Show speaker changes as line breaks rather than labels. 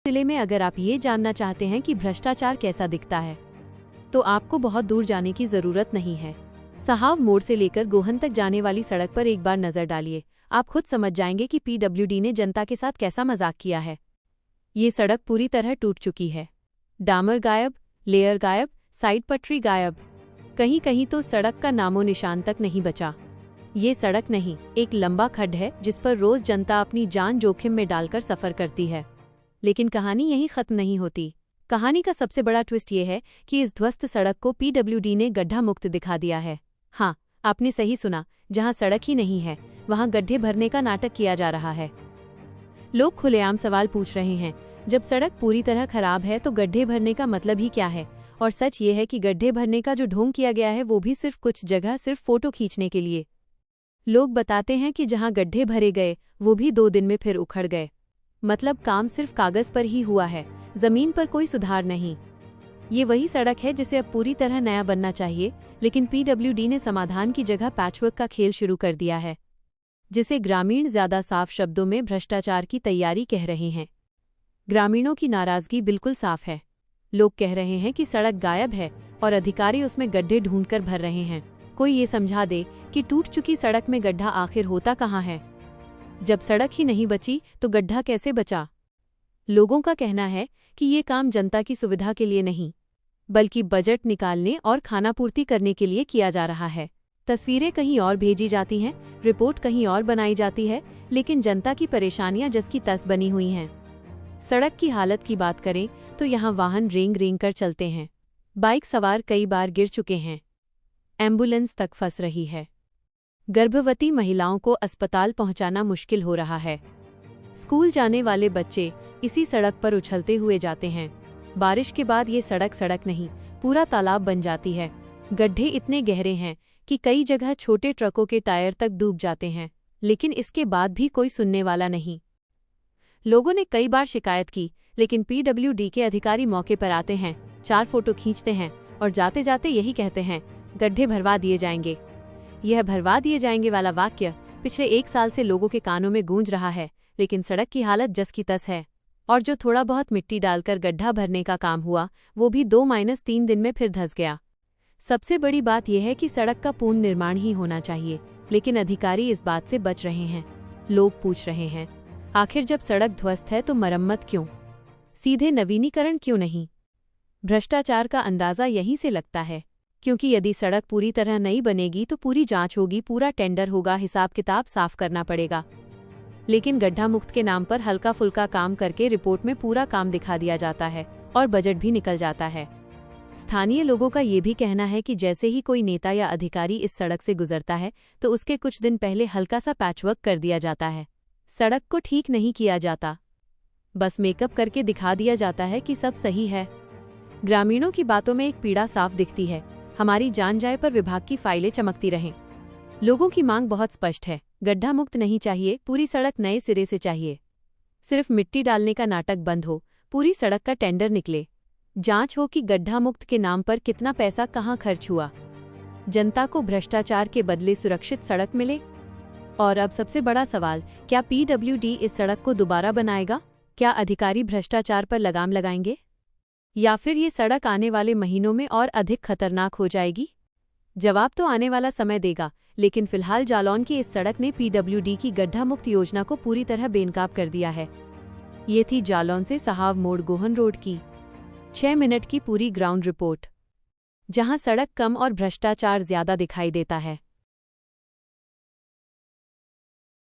जिले में अगर आप ये जानना चाहते हैं कि भ्रष्टाचार कैसा दिखता है, तो आपको बहुत दूर जाने की जरूरत नहीं है। सहाव मोड़ से लेकर गोहन तक जाने वाली सड़क पर एक बार नजर डालिए, आप खुद समझ जाएंगे कि पीडब्ल्यूडी ने जनता के साथ कैसा मजाक किया है। ये सड़क पूरी तरह टूट चुकी है। डामर गायब, लेयर गायब, साइड पटरी गायब, कहीं कहीं तो सड़क का नामो निशान तक नहीं बचा। ये सड़क नहीं, एक लंबा खड्ड है जिस पर रोज जनता अपनी जान जोखिम में डालकर सफर करती है। लेकिन कहानी यहीं खत्म नहीं होती। कहानी का सबसे बड़ा ट्विस्ट ये है कि इस ध्वस्त सड़क को पीडब्ल्यूडी ने गड्ढा मुक्त दिखा दिया है। हाँ, आपने सही सुना, जहां सड़क ही नहीं है वहां गड्ढे भरने का नाटक किया जा रहा है। लोग खुलेआम सवाल पूछ रहे हैं, जब सड़क पूरी तरह खराब है तो गड्ढे भरने का मतलब ही क्या है? और सच ये है कि गड्ढे भरने का जो ढोंग किया गया है वो भी सिर्फ कुछ जगह सिर्फ फोटो खींचने के लिए। लोग बताते हैं कि जहां गड्ढे भरे गए वो भी 2 दिन में फिर उखड़ गए। मतलब काम सिर्फ कागज पर ही हुआ है, जमीन पर कोई सुधार नहीं। ये वही सड़क है जिसे अब पूरी तरह नया बनना चाहिए, लेकिन पीडब्ल्यूडी ने समाधान की जगह पैचवर्क का खेल शुरू कर दिया है, जिसे ग्रामीण ज्यादा साफ शब्दों में भ्रष्टाचार की तैयारी कह रहे हैं। ग्रामीणों की नाराजगी बिल्कुल साफ है। लोग कह रहे हैं कि सड़क गायब है और अधिकारी उसमें गड्ढे ढूंढकर भर रहे हैं। कोई ये समझा दे कि टूट चुकी सड़क में गड्ढा आखिर होता कहाँ है? जब सड़क ही नहीं बची तो गड्ढा कैसे बचा? लोगों का कहना है कि ये काम जनता की सुविधा के लिए नहीं, बल्कि बजट निकालने और खानापूर्ति करने के लिए किया जा रहा है। तस्वीरें कहीं और भेजी जाती हैं, रिपोर्ट कहीं और बनाई जाती है, लेकिन जनता की परेशानियां जस की तस बनी हुई हैं। सड़क की हालत की बात करें तो यहाँ वाहन रेंग रेंग कर चलते हैं। बाइक सवार कई बार गिर चुके हैं। एम्बुलेंस तक फंस रही है। गर्भवती महिलाओं को अस्पताल पहुंचाना मुश्किल हो रहा है। स्कूल जाने वाले बच्चे इसी सड़क पर उछलते हुए जाते हैं। बारिश के बाद ये सड़क नहीं, पूरा तालाब बन जाती है। गड्ढे इतने गहरे हैं कि कई जगह छोटे ट्रकों के टायर तक डूब जाते हैं, लेकिन इसके बाद भी कोई सुनने वाला नहीं। लोगों ने कई बार शिकायत की, लेकिन पीडब्ल्यूडी के अधिकारी मौके पर आते हैं, 4 फोटो खींचते हैं और जाते जाते यही कहते हैं, गड्ढे भरवा दिए जाएंगे। यह भरवा दिए जाएंगे वाला वाक्य पिछले 1 साल से लोगों के कानों में गूंज रहा है, लेकिन सड़क की हालत जस की तस है। और जो थोड़ा बहुत मिट्टी डालकर गड्ढा भरने का काम हुआ वो भी 2-3 दिन में फिर धंस गया। सबसे बड़ी बात यह है कि सड़क का पूर्ण निर्माण ही होना चाहिए, लेकिन अधिकारी इस बात से बच रहे हैं। लोग पूछ रहे हैं, आखिर जब सड़क ध्वस्त है तो मरम्मत क्यों? सीधे नवीनीकरण क्यों नहीं? भ्रष्टाचार का अंदाजा यहीं से लगता है, क्योंकि यदि सड़क पूरी तरह नहीं बनेगी तो पूरी जांच होगी, पूरा टेंडर होगा, हिसाब किताब साफ करना पड़ेगा। लेकिन गड्ढा मुक्त के नाम पर हल्का फुल्का काम करके रिपोर्ट में पूरा काम दिखा दिया जाता है और बजट भी निकल जाता है। स्थानीय लोगों का ये भी कहना है कि जैसे ही कोई नेता या अधिकारी इस सड़क से गुजरता है तो उसके कुछ दिन पहले हल्का सा पैचवर्क कर दिया जाता है। सड़क को ठीक नहीं किया जाता, बस मेकअप करके दिखा दिया जाता है कि सब सही है। ग्रामीणों की बातों में एक पीड़ा साफ दिखती है, हमारी जान जाए पर विभाग की फाइलें चमकती रहें। लोगों की मांग बहुत स्पष्ट है, गड्ढा मुक्त नहीं चाहिए, पूरी सड़क नए सिरे से चाहिए। सिर्फ मिट्टी डालने का नाटक बंद हो, पूरी सड़क का टेंडर निकले, जांच हो कि गड्ढा मुक्त के नाम पर कितना पैसा कहां खर्च हुआ, जनता को भ्रष्टाचार के बदले सुरक्षित सड़क मिले। और अब सबसे बड़ा सवाल, क्या पीडब्ल्यूडी इस सड़क को दोबारा बनाएगा? क्या अधिकारी भ्रष्टाचार पर लगाम लगाएंगे, या फिर ये सड़क आने वाले महीनों में और अधिक खतरनाक हो जाएगी? जवाब तो आने वाला समय देगा, लेकिन फिलहाल जालौन की इस सड़क ने पीडब्ल्यूडी की गड्ढा मुक्त योजना को पूरी तरह बेनकाब कर दिया है। ये थी जालौन से सहाव मोड़ गोहन रोड की 6 मिनट की पूरी ग्राउंड रिपोर्ट, जहां सड़क कम और भ्रष्टाचार ज्यादा दिखाई देता है।